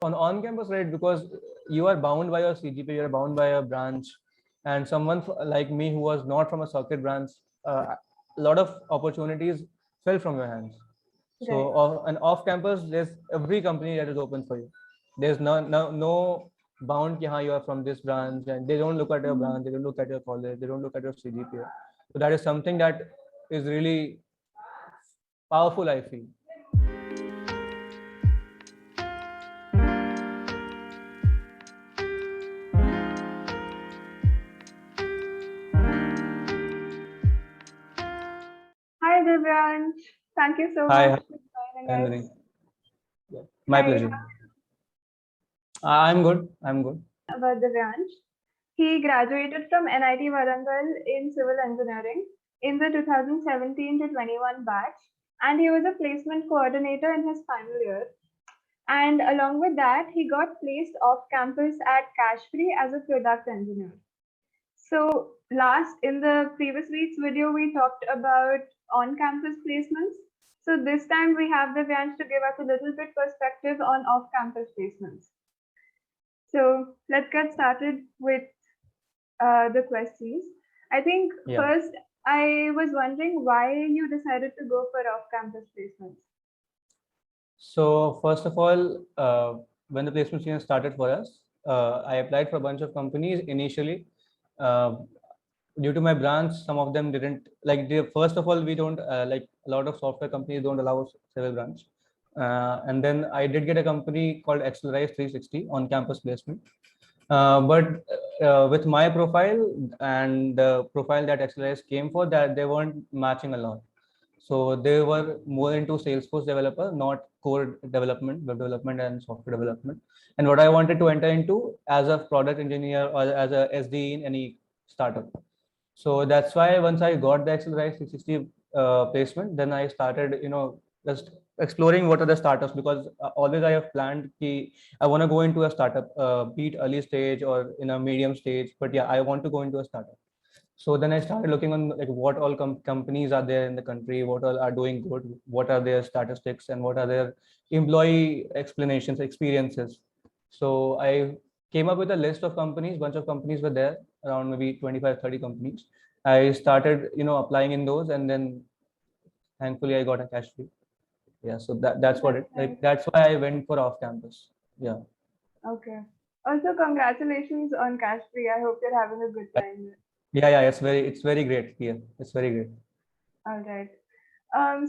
on campus, right? Because you are bound by your CGPA, you are bound by a branch, and someone like me who was not from a circuit branch, a lot of opportunities fell from your hands. So Right. and off campus, there's every company that is open for you. There's no bound ki, you are from this branch, and they don't look at your Mhm. branch, they don't look at your college, they don't look at your CGPA. So that is something that is really powerful, I feel. Hi, Divyansh. Thank you so Hi, much hi, for joining Nandini. us. Yeah, my Hi, pleasure. I'm good. I'm good. about Divyansh. He graduated from NIT Warangal in civil engineering in the 2017 to 21 batch, and he was a placement coordinator in his final year. And along with that, he got placed off campus at Cashfree as a product engineer. So, last in the previous week's video, we talked about on campus placements. So, this time we have Divyansh to give us a little bit perspective on off campus placements. So, let's get started with the questions. I think Yeah. first, I was wondering why you decided to go for off campus placements. So first of all, when the placement season started for us, I applied for a bunch of companies initially. Uh, Due to my branch, some of them didn't like. First of all, we don't like a lot of software companies don't allow civil branch. And then I did get a company called Accelerize 360 on campus placement. But with my profile and the profile that Accelerize came for, that they weren't matching a lot. So they were more into Salesforce developer, not core development, web development, and software development. And what I wanted to enter into as a product engineer or as a SD in any startup. So that's why once I got the Accelerate 360 placement, then I started, just exploring what are the startups, because always I have planned ki I want to go into a startup, be it early stage or in a medium stage. But yeah, I want to go into a startup. So then I started looking on like what all companies are there in the country, what all are doing good, what are their statistics, and what are their employee explanations, experiences. So I came up with a list of companies. Bunch of companies were there, around maybe 25, 30 companies. I started, applying in those, and then thankfully I got a cash free. Yeah, so that's what That's it like. nice. That's why I went for off campus. Yeah. Okay. Also, congratulations on Cash Free. I hope you're having a good time. Yeah. It's very great. Yeah, it's very great. All right.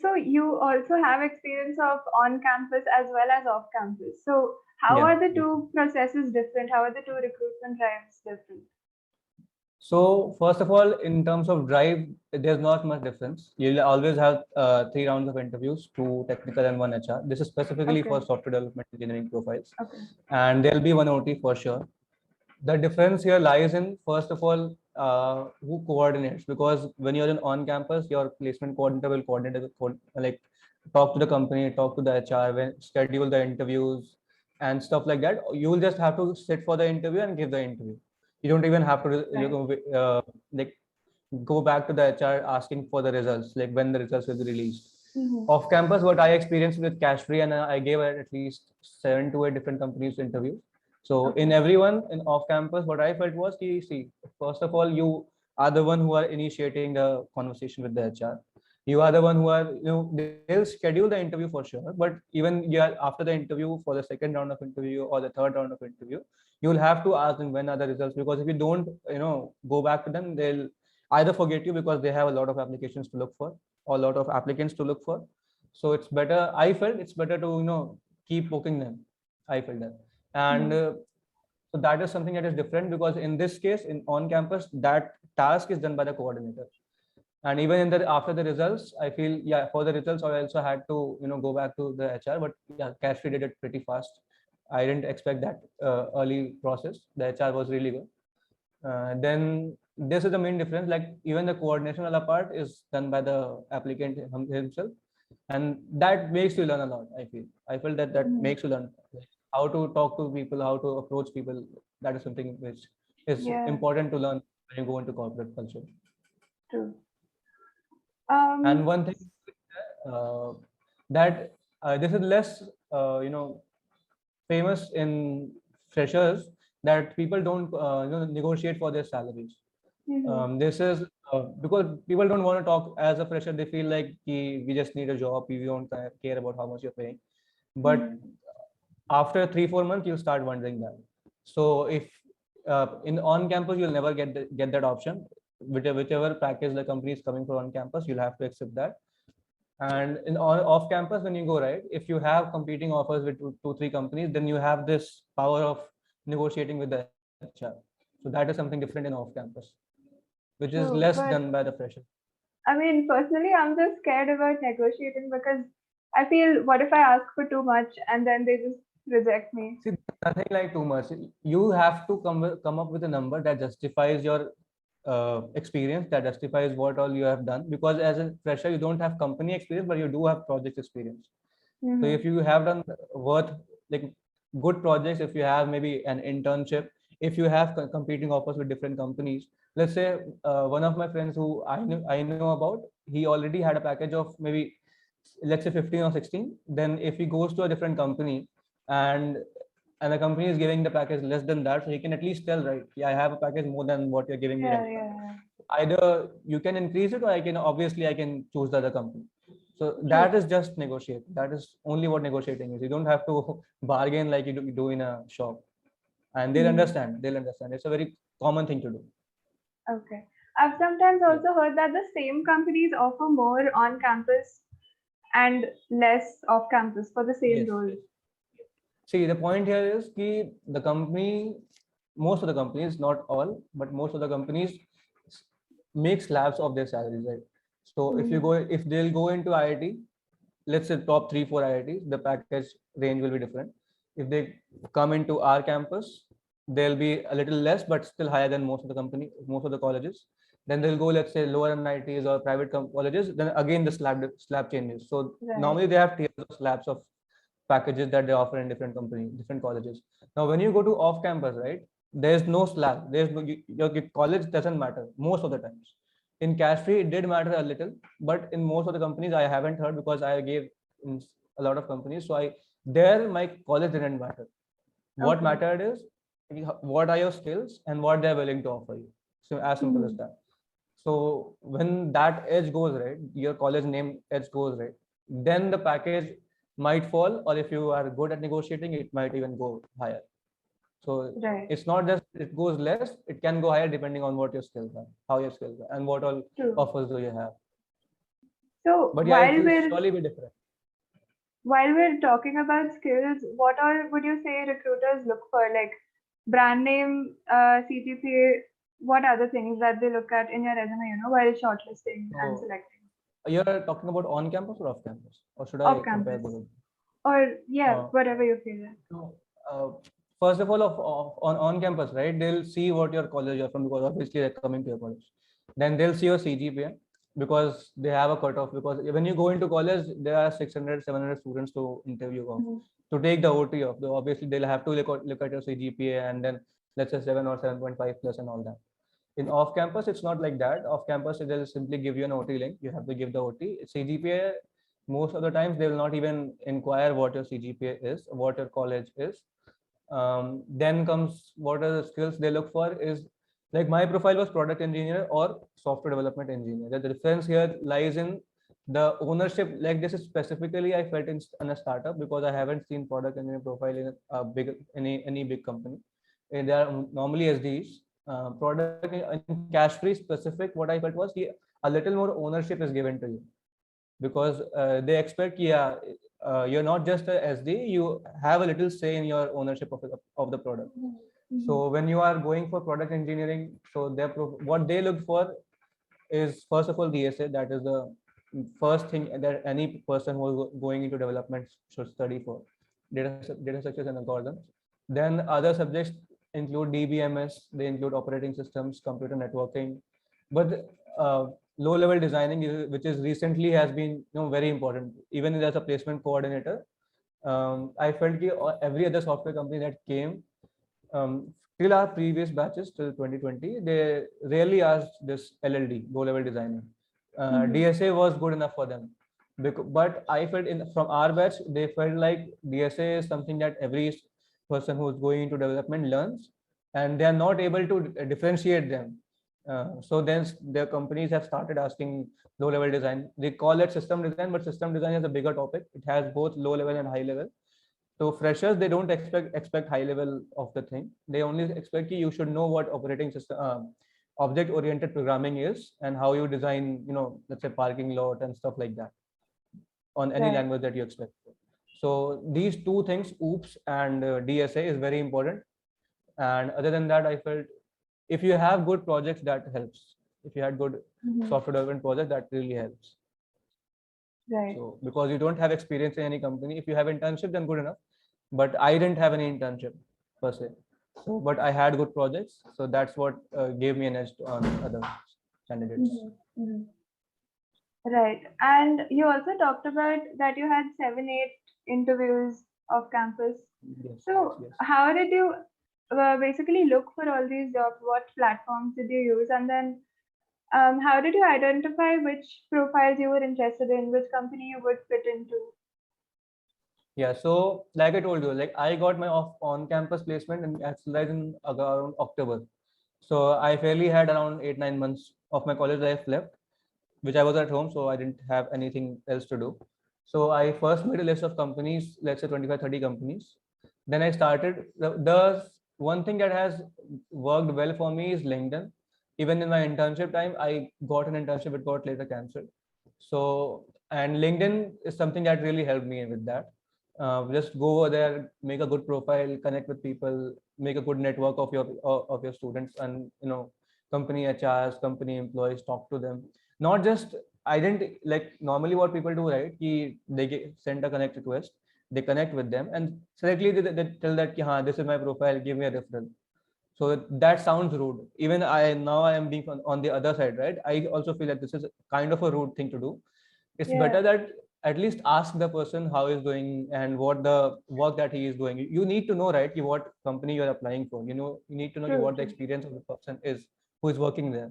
So you also have experience of on campus as well as off campus. So how Yeah. are the two processes different? How are the two recruitment drives different? So first of all, in terms of drive, there's not much difference. You'll always have 3 rounds of interviews, two technical and one HR. This is specifically Okay. for software development engineering profiles, Okay. and there'll be one OT for sure. The difference here lies in, first of all, who coordinates, because when you're in on campus, your placement coordinator will coordinate like talk to the company, talk to the HR, when schedule the interviews and stuff like that. You will just have to sit for the interview and give the interview. You don't even have to Right. like go back to the HR asking for the results, like when the results will be released. Mm-hmm. Off campus, what I experienced with Cashfree, and I gave at least 7 to 8 different companies interviews. So in Okay. everyone in off campus, what I felt was, see, first of all, you are the one who are initiating the conversation with the HR. You are the one who are, they'll schedule the interview for sure. But even after the interview, for the second round of interview or the third round of interview, you will have to ask them when are the results, because if you don't, go back to them, they'll either forget you because they have a lot of applications to look for or a lot of applicants to look for. So it's better. I felt it's better to keep poking them. I felt that, and Mm-hmm. so that is something that is different, because in this case, in on campus, that task is done by the coordinator. And even in the after the results, I feel, yeah, for the results I also had to go back to the HR. But yeah, Cashfree did it pretty fast. I didn't expect that early process. The HR was really good. Then this is the main difference. Like even the coordination part is done by the applicant himself, and that makes you learn a lot. I feel that Mm-hmm. makes you learn how to talk to people, how to approach people. That is something which is Yeah, important to learn when you go into corporate culture. true. And Um, one thing, uh, that this is less, uh, you know famous in freshers that people don't negotiate for their salaries. This is because people don't want to talk as a fresher. They feel like we just need a job. We don't care about how much you're paying. But after 3-4 months, you'll start wondering that. So if in on campus, you'll never get that option. Whichever package the company is coming for on campus, you'll have to accept that. And in off campus, when you go, right, if you have competing offers with two, 3 companies, then you have this power of negotiating with the HR. So that is something different in off campus, which is less But done by the fresher. I mean, personally, I'm just scared about negotiating because I feel, what if I ask for too much and then they just reject me? See, nothing like too much. You have to come up with a number that justifies your experience, that justifies what all you have done. Because as a fresher, you don't have company experience, but you do have project experience. So if you have done worth like good projects, if you have maybe an internship, if you have competing offers with different companies, let's say one of my friends who I know about, he already had a package of maybe, let's say 15 or 16. Then if he goes to a different company and and the company is giving the package less than that, so he can at least tell, right, yeah, I have a package more than what you're giving me right now. Either you can increase it, or I can choose the other company. So that is just negotiate. That is only what negotiating is. You don't have to bargain like you do in a shop, and they'll understand. They'll understand. It's a very common thing to do. Okay. I've sometimes also heard that the same companies offer more on campus and less off campus for the same Yes. role. See, the point here is that the company, most of the companies, not all, but most of the companies make slabs of their salaries, right? So if they'll go into IIT, let's say top 3-4 IITs, the package range will be different. If they come into our campus, they'll be a little less, but still higher than most of the colleges. Then they'll go, let's say, lower NITs or private colleges. Then again, the slab changes. So normally they have tiers of slabs of packages that they offer in different companies, different colleges. Now, when you go to off campus, right, there's no slab. There's no, your college doesn't matter most of the times. In Cashfree, it did matter a little, but in most of the companies, I haven't heard because I gave in a lot of companies. So my college didn't matter. What mattered is what are your skills and what they're willing to offer you. So as simple as that. So when that edge goes right, your college name edge goes right, then the package might fall, or if you are good at negotiating, it might even go higher. So it's not just it goes less, it can go higher depending on what your skills are, how your skills are, and what all offers do you have. So but yeah, it will surely be different. While we're talking about skills, what all would you say recruiters look for? Like brand name, CGPA, what other things that they look at in your resume, while shortlisting and selecting? You're talking about on campus or off campus? Or should I off compare campus? both? Or whatever you feel like. So, first of all, on campus, right, they'll see what your college you're from, because obviously they're coming to your college. Then they'll see your CGPA because they have a cutoff. Because when you go into college, there are 600, 700 students to interview of. To take the OT of, obviously they'll have to look at your CGPA and then let's say 7 or 7.5 plus and all that. In off campus, it's not like that. Off campus, they'll simply give you an OT link. You have to give the OT. CGPA, most of the times, they will not even inquire what your CGPA is, what your college is. Then comes what are the skills they look for is, like my profile was product engineer or software development engineer. The difference here lies in the ownership. Like this is specifically I felt in a startup because I haven't seen product engineer profile in a big any big company. They are normally SDs. Product in Cashfree specific, what I felt was a little more ownership is given to you, because they expect you're not just a SD, you have a little say in your ownership of the product. So when you are going for product engineering, so what they look for is, first of all, DSA. That is the first thing that any person who is going into development should study for, data structures and algorithms. Then other subjects include DBMS, they include operating systems, computer networking, but low level designing, which is recently has been very important. Even as a placement coordinator, I felt every other software company that came till our previous batches till 2020, they rarely asked this LLD, low level designing. DSA was good enough for them. But I felt from our batch, they felt like DSA is something that every person who's going into development learns, and they are not able to differentiate them. So then their companies have started asking low level design. They call it system design, but system design is a bigger topic. It has both low level and high level. So freshers, they don't expect high level of the thing. They only expect you should know what operating system, object oriented programming is, and how you design, let's say parking lot and stuff like that on any Right. language that you expect. So these two things, OOPS and DSA, is very important. And other than that, I felt if you have good projects, that helps. If you had good software development projects, that really helps. Right. So because you don't have experience in any company, if you have internship, then good enough. But I didn't have any internship per se. So, but I had good projects, so that's what gave me an edge on other candidates. Right. And you also talked about that you had 7-8 interviews off campus. Yes, So yes. how did you basically look for all these jobs? What platforms did you use? And then how did you identify which profiles you were interested in, which company you would fit into? Yeah, so like I told you, like I got my on-campus placement in Accelerate in around October. So I fairly had around 8-9 months of my college life left, which I was at home, so I didn't have anything else to do. So I first made a list of companies, let's say 25-30 companies. Then I started, the one thing that has worked well for me is LinkedIn. Even in my internship time, I got an internship, it got later cancelled. So, and LinkedIn is something that really helped me with that. Just go over there, make a good profile, connect with people, make a good network of your students, and company HRs, company employees, talk to them. Not just, I didn't like normally what people do, right? They send a connect request, they connect with them, and directly they tell that this is my profile, give me a referral. So that sounds rude. Even I am being on the other side, right? I also feel that this is kind of a rude thing to do. It's better that at least ask the person how he's doing and what the work that he is doing. You need to know, right, what company you're applying for. You need to know what the experience of the person is who is working there.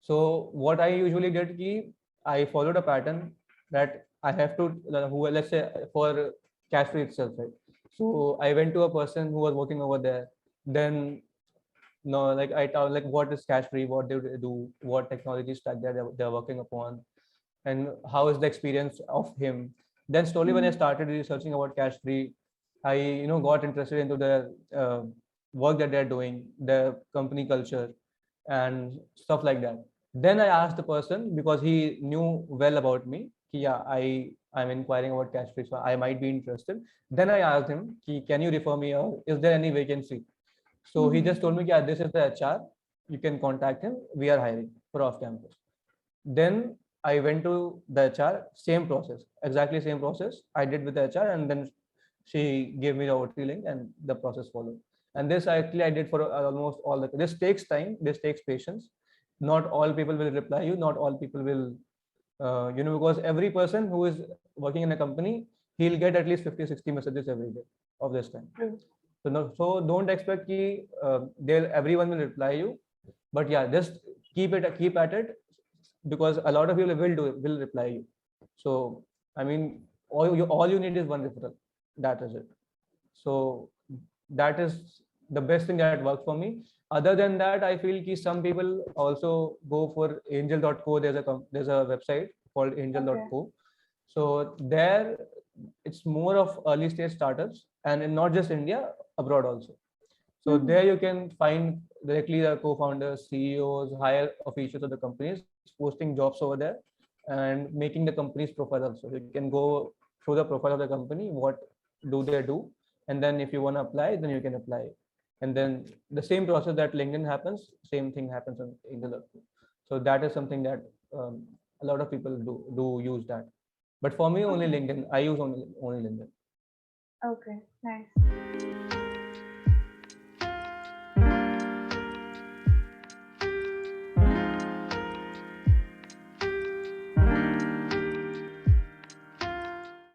So what I usually did, I followed a pattern that I have to, let's say for Cashfree itself, right? So I went to a person who was working over there. Then no, like I tell, like what is Cashfree, what they do, what technology stack they're working upon, and how is the experience of him. Then slowly when I started researching about Cashfree, I got interested into the work that they're doing, the company culture and stuff like that. Then I asked the person, because he knew well about me, I'm inquiring about Cashfree, so I might be interested. Then I asked him, can you refer me, or is there any vacancy? So he just told me, yeah, this is the HR, you can contact him, we are hiring for off campus. Then I went to the HR, same process, exactly same process I did with the HR, and then she gave me the OT link and the process followed. And this actually I did for almost all this takes time, this takes patience. Not all people will reply you, not all people will, because every person who is working in a company, he'll get at least 50-60 messages every day of this time. So don't expect everyone will reply you, but yeah, just keep at it, because a lot of people will reply you. So I mean, all you need is one referral. That is it. So that is the best thing that worked for me. Other than that, I feel some people also go for angel.co. There's a website called angel.co. So there it's more of early stage startups, and in not just India, abroad also. So there you can find directly the co-founders, CEOs, higher officials of the companies posting jobs over there and making the company's profile also. You can go through the profile of the company, what do they do, and then if you want to apply, then you can apply. And then the same process that LinkedIn happens, same thing happens on Angel.co. So that is something that a lot of people do use that. But for me, only LinkedIn. I use only LinkedIn. Okay, nice.